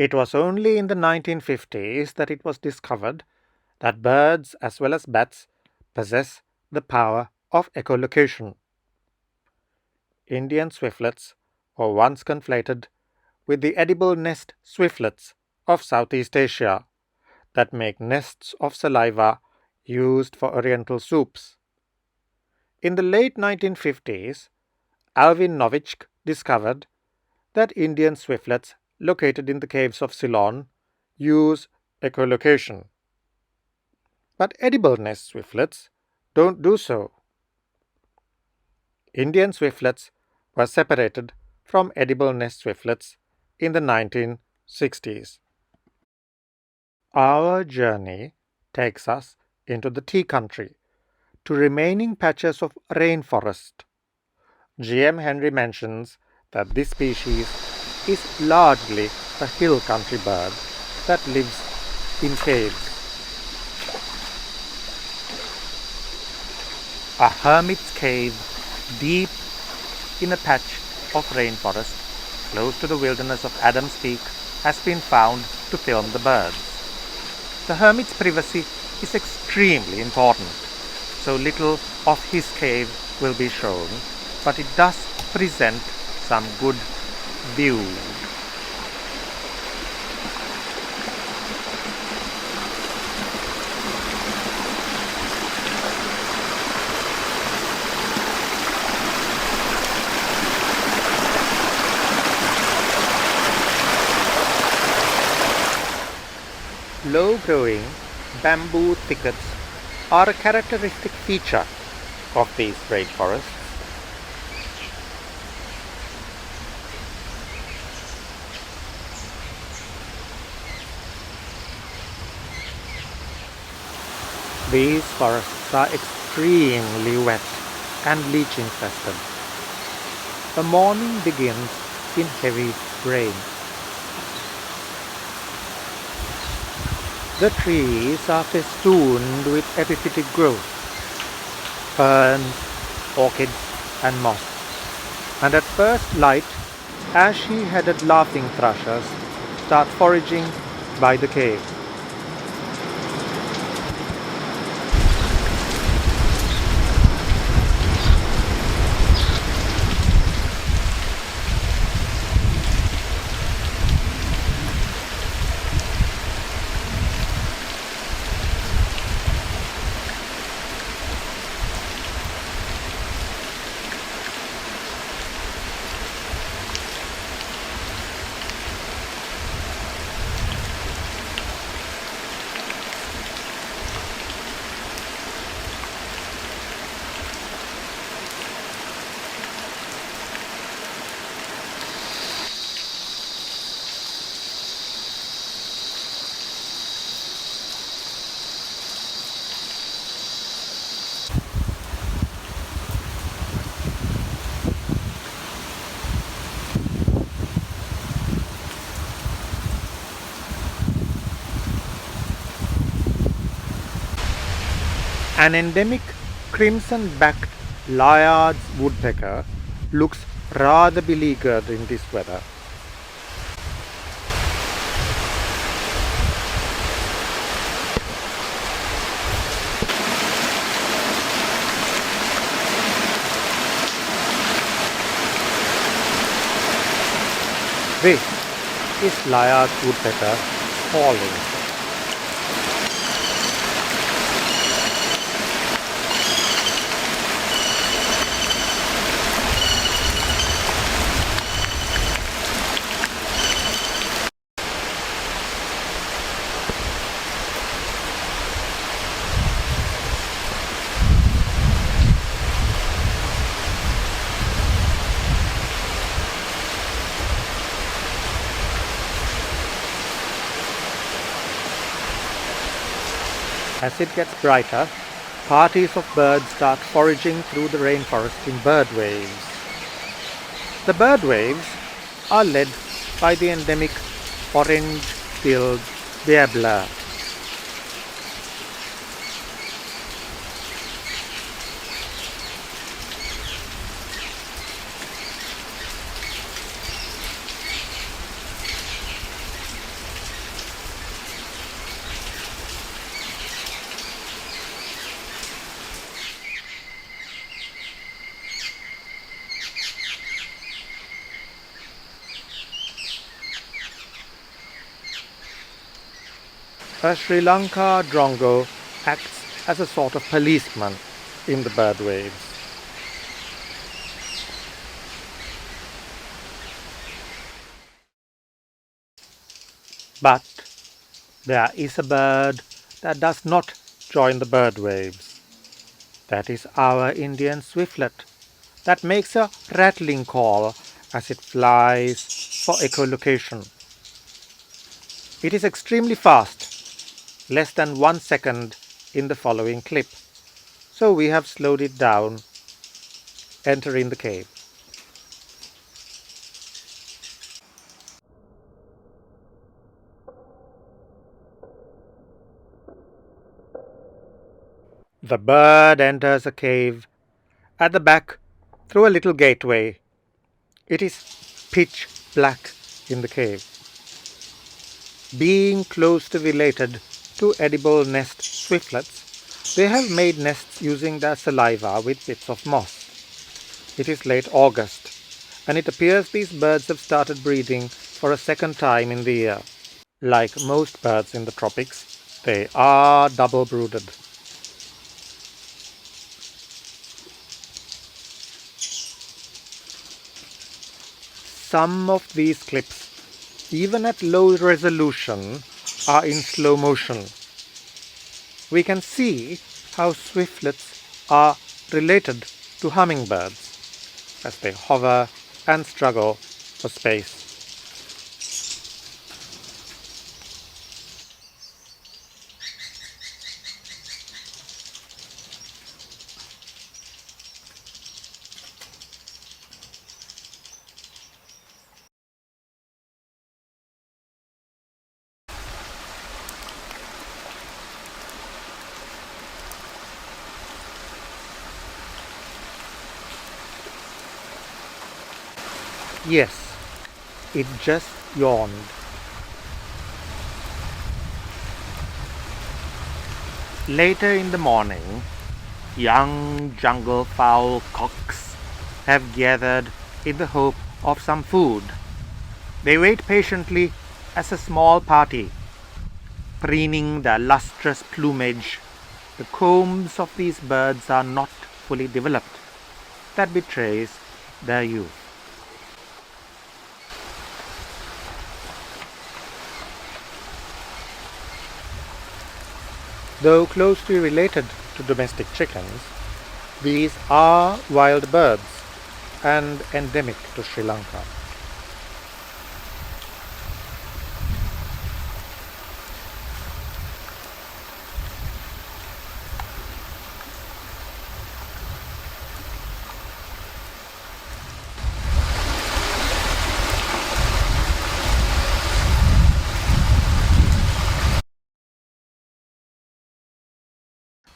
It was only in the 1950s that it was discovered that birds as well as bats possess the power of echolocation. Indian swiftlets were once conflated with the edible nest swiftlets of Southeast Asia that make nests of saliva used for oriental soups. In the late 1950s, Alvin Novichok discovered that Indian swiftlets located in the caves of Ceylon use echolocation. But edible nest swiftlets don't do so. Indian swiftlets were separated from edible nest swiftlets in the 1960s. Our journey takes us into the tea country, to remaining patches of rainforest. G.M. Henry mentions that this species is largely a hill country bird that lives in caves. A hermit's cave deep in a patch of rainforest close to the wilderness of Adams Peak has been found to film the birds. The hermit's privacy is extremely important, so little of his cave will be shown, but it does present some good views. Low-growing bamboo thickets are a characteristic feature of these rainforests. These forests are extremely wet and leech infested. The morning begins in heavy rain. The trees are festooned with epiphytic growth, ferns, orchids, and moss. And at first light, ashy-headed laughing thrushes start foraging by the cave. An endemic crimson-backed Layard's woodpecker looks rather beleaguered in this weather. This is Layard's woodpecker falling. As it gets brighter, parties of birds start foraging through the rainforest in bird waves. The bird waves are led by the endemic orange-billed warbler. A Sri Lanka drongo acts as a sort of policeman in the bird waves. But there is a bird that does not join the bird waves. That is our Indian swiftlet that makes a rattling call as it flies for echolocation. It is extremely fast, less than 1 second in the following clip, so we have slowed it down, entering the cave. The bird enters a cave at the back through a little gateway. It is pitch black in the cave. Being closely related to edible nest swiftlets, they have made nests using their saliva with bits of moss. It is late August, and it appears these birds have started breeding for a second time in the year. Like most birds in the tropics, they are double-brooded. Some of these clips, even at low resolution, are in slow motion. We can see how swiftlets are related to hummingbirds as they hover and struggle for space. Yes, it just yawned. Later in the morning, young jungle fowl cocks have gathered in the hope of some food. They wait patiently as a small party, preening their lustrous plumage. The combs of these birds are not fully developed. That betrays their youth. Though closely related to domestic chickens, these are wild birds and endemic to Sri Lanka.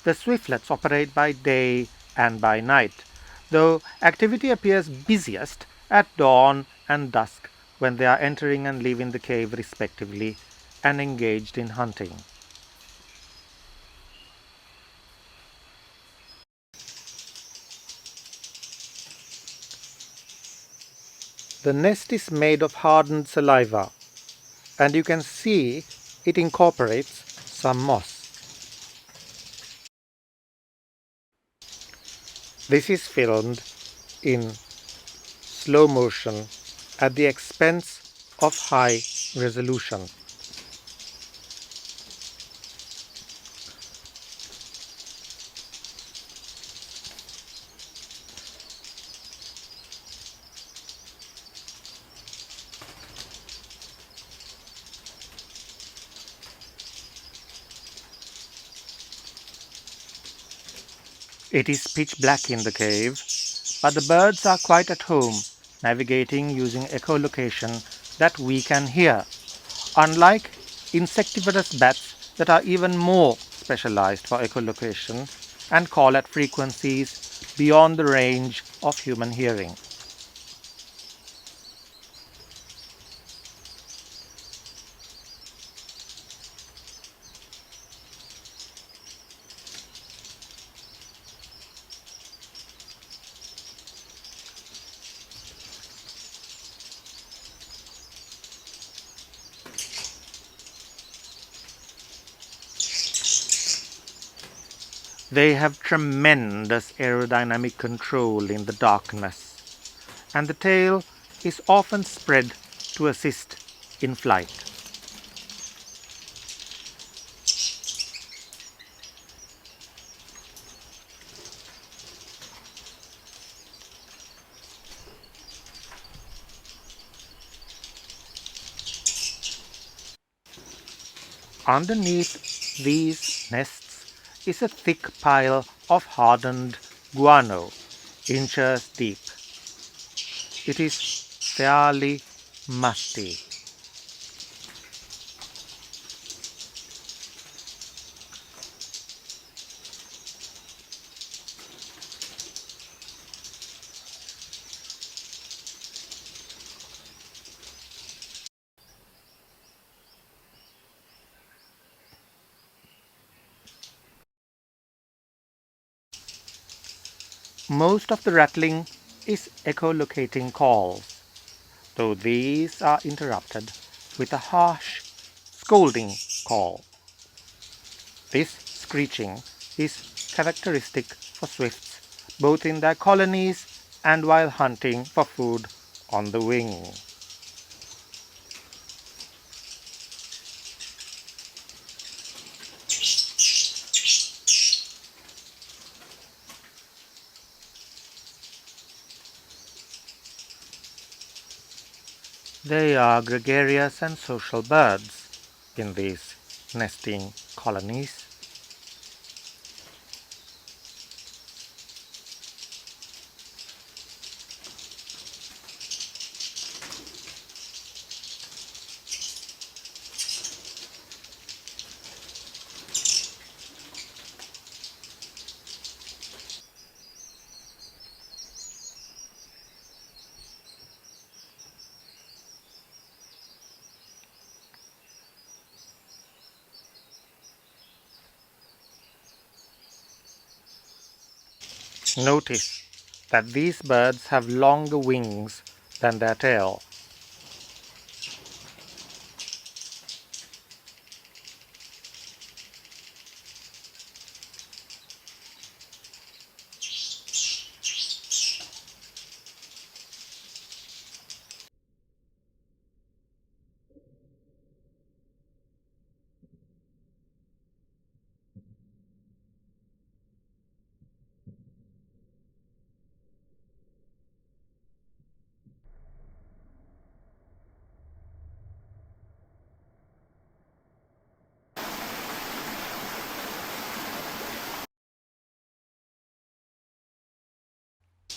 The swiftlets operate by day and by night, though activity appears busiest at dawn and dusk when they are entering and leaving the cave respectively and engaged in hunting. The nest is made of hardened saliva, and you can see it incorporates some moss. This is filmed in slow motion at the expense of high resolution. It is pitch black in the cave, but the birds are quite at home, navigating using echolocation that we can hear, unlike insectivorous bats that are even more specialized for echolocation and call at frequencies beyond the range of human hearing. They have tremendous aerodynamic control in the darkness, and the tail is often spread to assist in flight. Underneath these nests is a thick pile of hardened guano, inches deep. It is fairly musty. Most of the rattling is echolocating calls, though these are interrupted with a harsh, scolding call. This screeching is characteristic for swifts, both in their colonies and while hunting for food on the wing. They are gregarious and social birds in these nesting colonies. Notice that these birds have longer wings than their tail.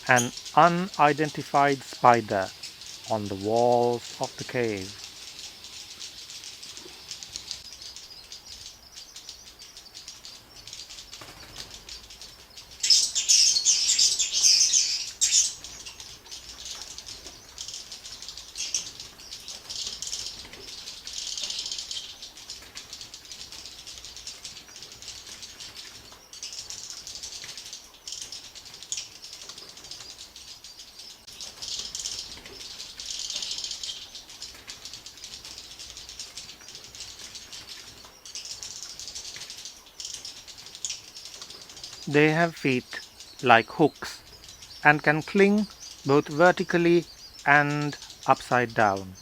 An unidentified spider on the walls of the cave. They have feet like hooks and can cling both vertically and upside down.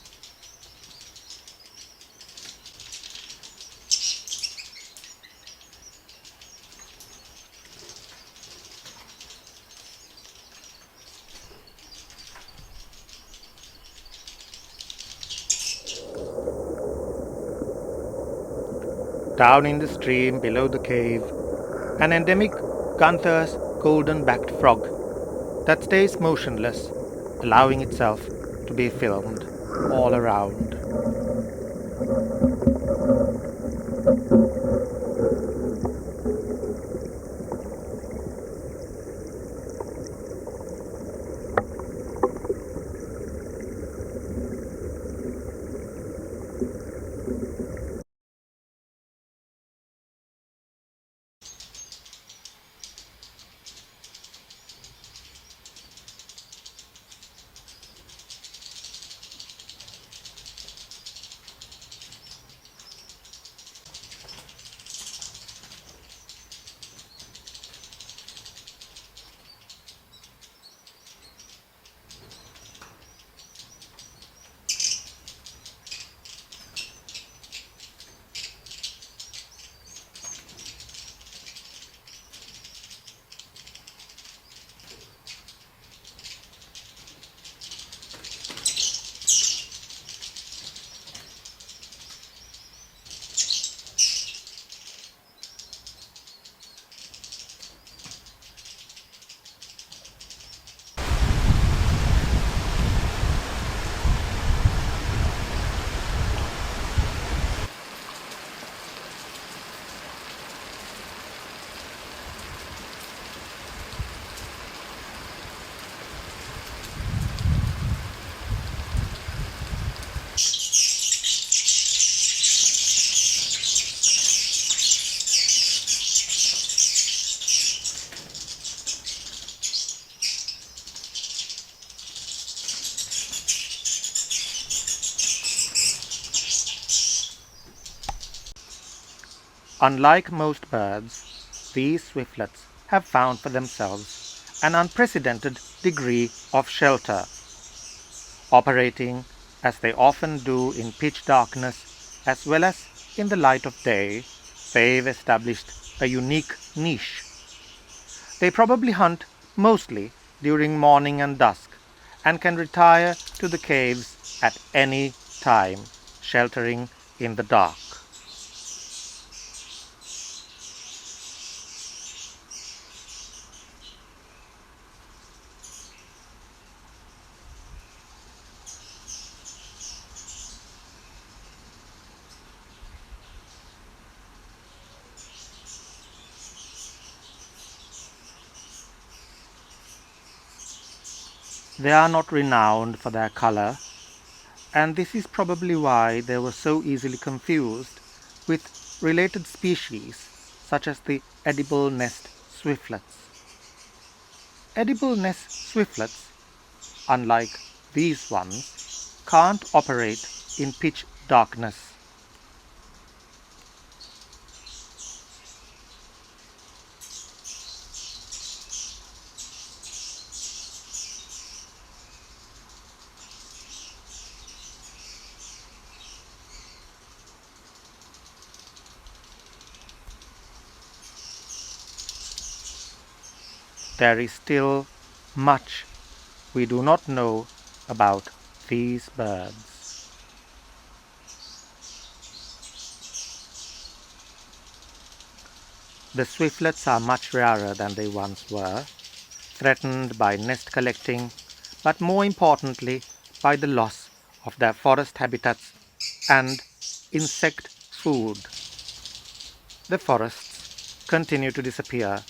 Down in the stream below the cave, an endemic Gunther's golden-backed frog that stays motionless, allowing itself to be filmed all around. Unlike most birds, these swiftlets have found for themselves an unprecedented degree of shelter. Operating, as they often do, in pitch darkness as well as in the light of day, they've established a unique niche. They probably hunt mostly during morning and dusk and can retire to the caves at any time, sheltering in the dark. They are not renowned for their color, and this is probably why they were so easily confused with related species such as the edible nest swiftlets. Edible nest swiftlets, unlike these ones, can't operate in pitch darkness. There is still much we do not know about these birds. The swiftlets are much rarer than they once were, threatened by nest collecting, but more importantly by the loss of their forest habitats and insect food. The forests continue to disappear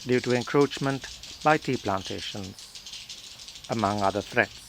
due to encroachment by tea plantations, among other threats.